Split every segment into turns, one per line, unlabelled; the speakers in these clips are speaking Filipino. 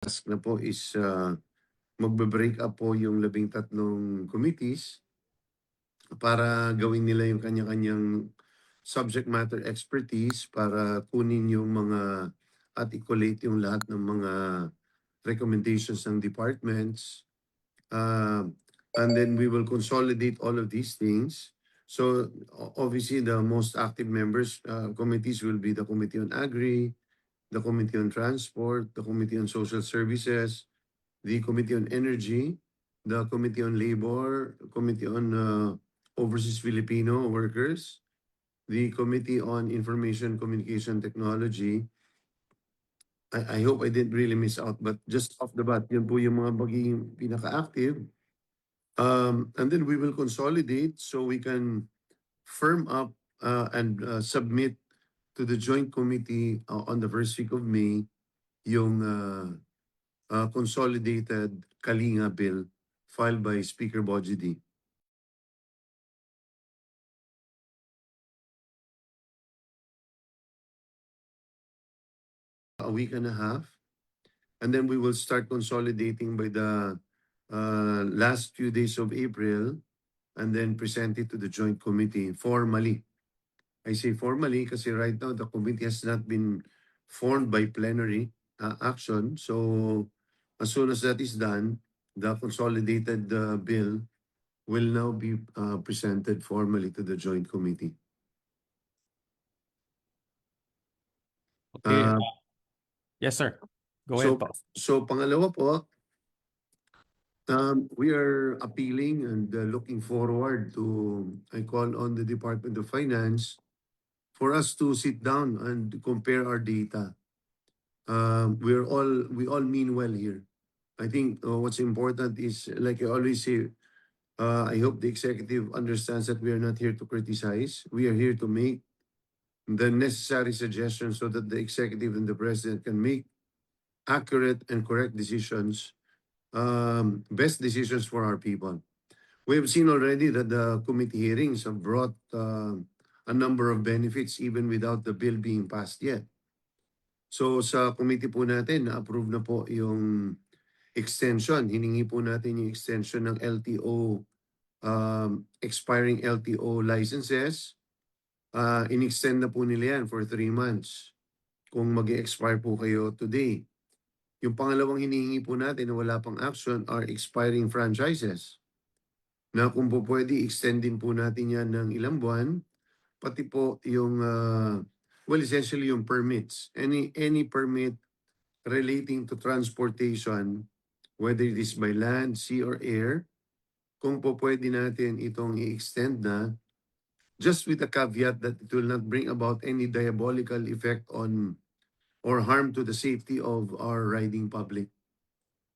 task na po is magbe-break up po yung 13 committees para gawin nila yung kanya-kanyang subject matter expertise para kunin yung mga at i-collate yung lahat ng mga recommendations ng departments. And then we will consolidate all of these things. So obviously the most active members committees will be the Committee on Agri, the Committee on Transport, the Committee on Social Services, the Committee on Energy, the Committee on Labor, Committee on Overseas Filipino Workers, the Committee on Information Communication Technology. I hope I didn't really miss out, but just off the bat, yun po yung mga magiging pinaka-active. And then we will consolidate so we can firm up and submit to the joint committee on the first week of May yung consolidated Kalinga bill filed by Speaker Bojidi. A week and a half, and then we will start consolidating by the last few days of April, and then present it to the joint committee formally. I say formally kasi right now the committee has not been formed by plenary action. So as soon as that is done, the consolidated bill will now be presented formally to the joint committee.
Okay.
Uh,
Yes, sir. Go ahead po.
So pangalawa po, we are appealing and looking forward to, I call on the Department of Finance for us to sit down and compare our data. We all mean well here. I think what's important is, like I always say, I hope the executive understands that we are not here to criticize. We are here to make the necessary suggestions so that the executive and the president can make accurate and correct decisions, best decisions for our people. We have seen already that the committee hearings have brought a number of benefits even without the bill being passed yet. So sa committee po natin, na-approve na po yung extension. Hiningi po natin yung extension ng LTO, expiring LTO licenses. In-extend na po nila yan for 3 months kung mag-expire po kayo today. Yung pangalawang hinihingi po natin na wala pang action are expiring franchises. Na kung po pwede, extend din po natin yan ng ilang buwan. Pati po yung, essentially yung permits. Any permit relating to transportation, whether it is by land, sea, or air, kung po pwede natin itong i-extend na, just with the caveat that it will not bring about any diabolical effect on or harm to the safety of our riding public.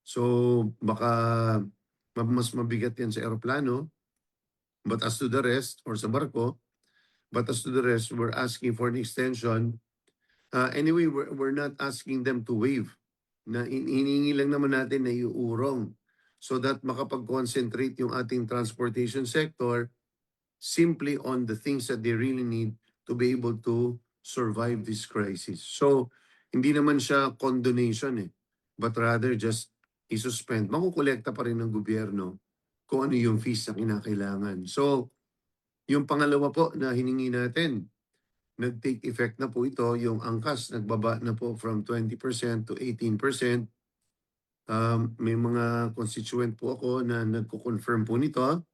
So baka mas mabigat yan sa aeroplano, but as to the rest, or sa barko, but as to the rest, we're asking for an extension. Anyway, we're not asking them to waive. Na hinihingi lang naman natin na iurong so that makapag-concentrate yung ating transportation sector simply on the things that they really need to be able to survive this crisis. So, hindi naman siya condonation but rather just i-suspend. Makukolekta pa rin ng gobyerno kung ano yung fees na kinakailangan. So, yung pangalawa po na hiningi natin, nag-take effect na po ito, yung angkas nagbaba na po from 20% to 18%. May mga constituent po ako na nagko-confirm po nito.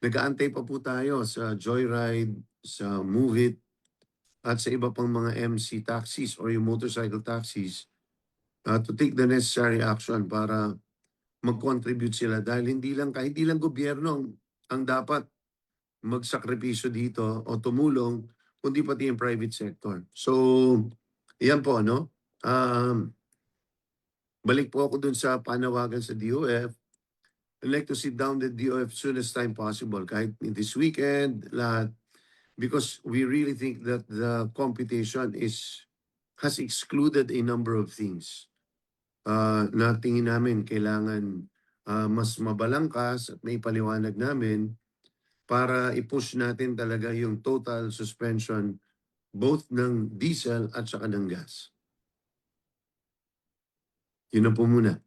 Nag-aantay pa po tayo sa Joyride, sa Move It, at sa iba pang mga MC taxis or yung motorcycle taxis to take the necessary action para mag-contribute sila dahil hindi lang gobyerno ang dapat magsakripisyo dito o tumulong, kundi pati yung private sector. So, yan po, no? Balik po ako dun sa panawagan sa DOF. I'd like to sit down with DOF as soon as time possible, kahit in this weekend, lahat. Because we really think that the computation has excluded a number of things. Na tingin namin kailangan mas mabalangkas at may paliwanag namin para i-push natin talaga yung total suspension both ng diesel at saka ng gas. Yun na po muna.